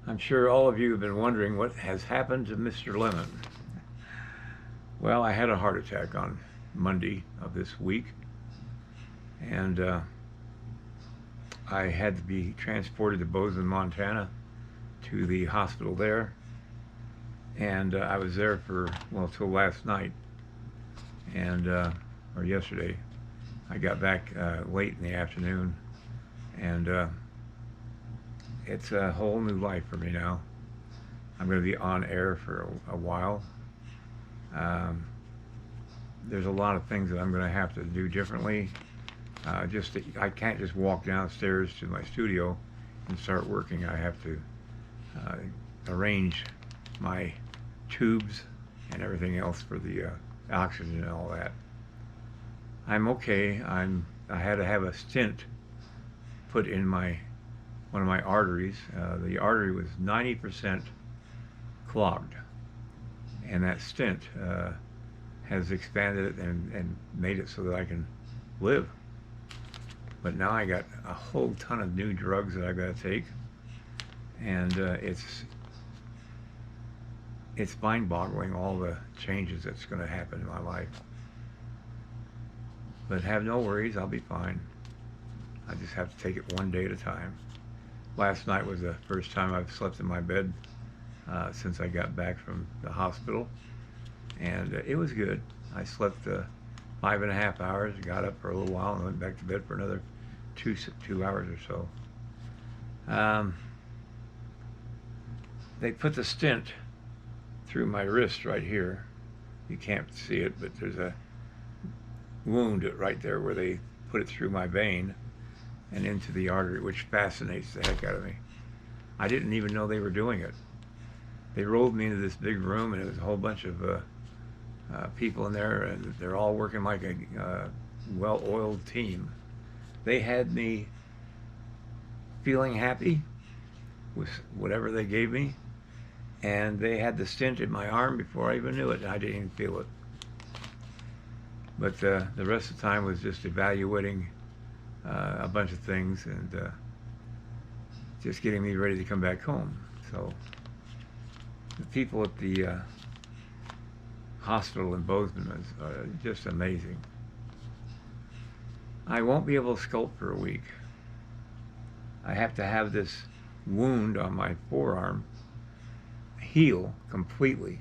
I'm sure all of you have been wondering what has happened to Mr. Lemon. Well, I had a heart attack on Monday of this week, and I had to be transported to Bozeman, Montana, to the hospital there, and I was there for, well, till last night, and or yesterday. I got back late in the afternoon, and it's a whole new life for me now. I'm going to be on air for a while. Um, there's a lot of things that I'm going to have to do differently. I can't just walk downstairs to my studio and start working. I have to uh, arrange my tubes and everything else for the oxygen and all that. I'm okay. I had to have a stent put in one of my arteries. The artery was 90% clogged, and that stent has expanded it and made it so that I can live. But now I got a whole ton of new drugs that I've got to take, and it's mind-boggling, all the changes that's going to happen in my life. But have no worries, I'll be fine. I just have to take it one day at a time. Last night was the first time I've slept in my bed since I got back from the hospital, and it was good. I slept 5.5 hours, got up for a little while, and went back to bed for another two hours or so. They put the stent through my wrist right here. You can't see it, but there's a wound right there where they put it through my vein and into the artery, which fascinates the heck out of me. I didn't even know they were doing it. They rolled me into this big room, and it was a whole bunch of people in there, and they're all working like a well-oiled team. They had me feeling happy with whatever they gave me, and they had the stent in my arm before I even knew it. I didn't even feel it. But the rest of the time was just evaluating a bunch of things and just getting me ready to come back home. So the people at the hospital in Bozeman are just amazing. I won't be able to sculpt for a week. I have to have this wound on my forearm heal completely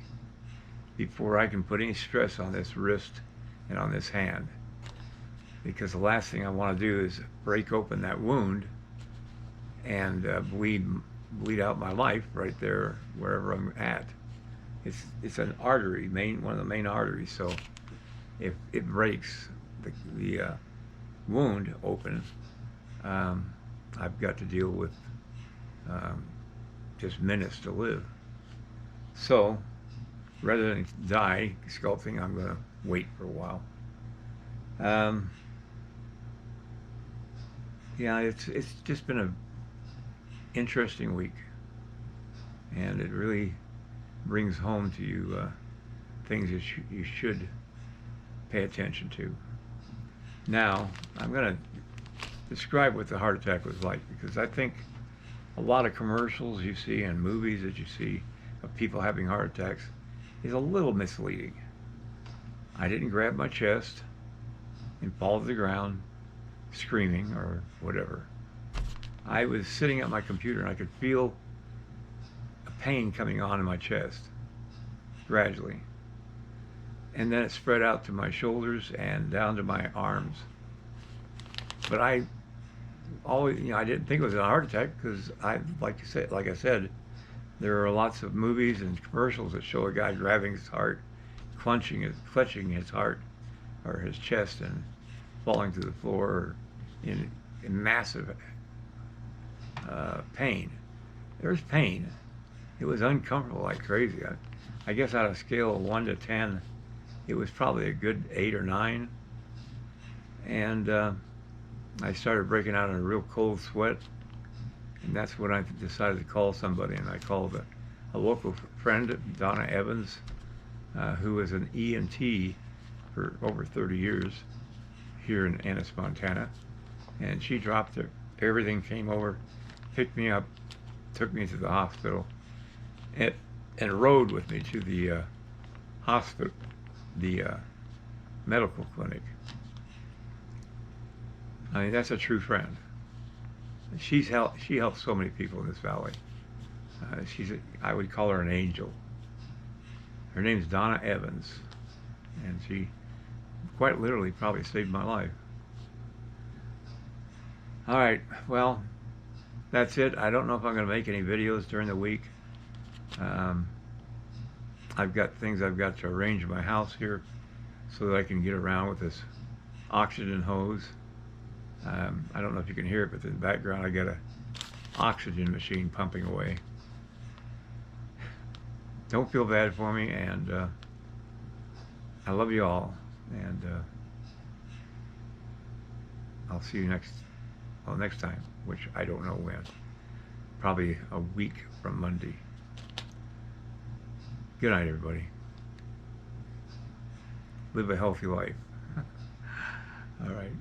before I can put any stress on this wrist and on this hand, because the last thing I want to do is break open that wound and bleed out my life right there wherever I'm at. It's an artery, one of the main arteries. So if it breaks the wound open, I've got to deal with just minutes to live. So rather than die sculpting, I'm going to wait for a while. Yeah, it's just been an interesting week, and it really brings home to you things that you should pay attention to. Now, I'm going to describe what the heart attack was like, because I think a lot of commercials you see and movies that you see of people having heart attacks is a little misleading. I didn't grab my chest and fall to the ground screaming or whatever. I was sitting at my computer, and I could feel a pain coming on in my chest gradually. And then it spread out to my shoulders and down to my arms. But I always, I didn't think it was a heart attack, because like I said, there are lots of movies and commercials that show a guy grabbing his heart, clutching his heart or his chest, and falling to the floor in massive pain. There's pain. It was uncomfortable like crazy. I guess out of a scale of 1 to 10, it was probably a good 8 or 9. And I started breaking out in a real cold sweat, and that's when I decided to call somebody. And I called a local friend, Donna Evans, who is an EMT for over 30 years here in Ennis, Montana. And she dropped everything, came over, picked me up, took me to the hospital and rode with me to the hospital, the medical clinic. I mean, that's a true friend. She helps so many people in this valley. I would call her an angel. Her name's Donna Evans, and she quite literally probably saved my life. All right, well, that's it. I don't know if I'm going to make any videos during the week. I've got things I've got to arrange in my house here so that I can get around with this oxygen hose. I don't know if you can hear it, but in the background I got a oxygen machine pumping away. Don't feel bad for me, and I love you all, and I'll see you next time, which I don't know when. Probably a week from Monday. Good night, everybody. Live a healthy life. All right.